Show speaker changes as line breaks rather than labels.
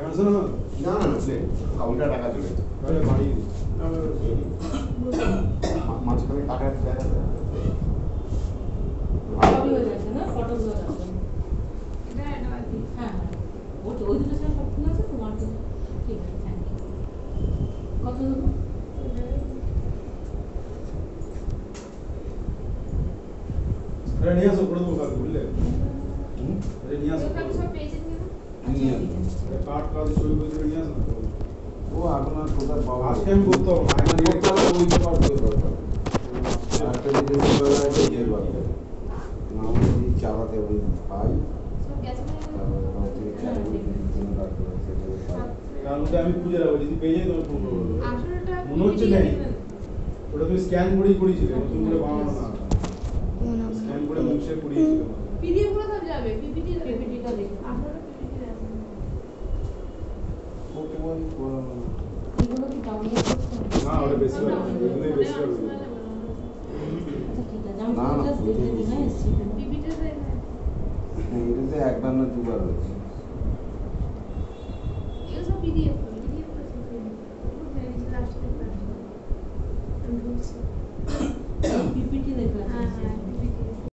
না না না কাউন্টার টাকা চলে মাঝখানে টাকা দেখা যায়
সবই হয়ে যাচ্ছে না ফটোগুলো আছে হ্যাঁ ওই দুটো ছাড়া সব ঠিক আছে তোমার তো ঠিক আছে থ্যাংক ইউ কত দেবো
নিয়ে আসো করে দেবো কাজ বুঝলে নিয়ে আসো কার্ড কাজ সই করে দিয়ে নিয়ে আসো না
ও এখন আর কোথায় পাওয়া
আজকে আমি করতে হবে না
ওই তো পারবে দরকার একটা যদি বলা হয় যে বাদ না যদি চালাতে হবে পাই
কারণ ওটা আমি খুঁজে রাখবো যদি পেয়ে যাই তোমার ফোন করবো মনে হচ্ছে নেই ওটা তুমি স্ক্যান করেই করিয়েছিলে নতুন করে বানানো না স্ক্যান করে মুছে করিয়েছিলে
পিডিএফ গুলো সব যাবে পিপিটিটা
দেখো
আপনারা পিপিটি আছে
ওকে বল
এগুলো কি ডাউনলোড করতে হবে
না ওটা বেশি হবে এগুলোই বেশি হবে
আচ্ছা ঠিক আছে আমি
না, না,
জাস্ট দেখতে দিই না এসছি
পিপিটিতে
এটাতে একবার না দুবার হচ্ছে
এগুলো সব পিডিএফ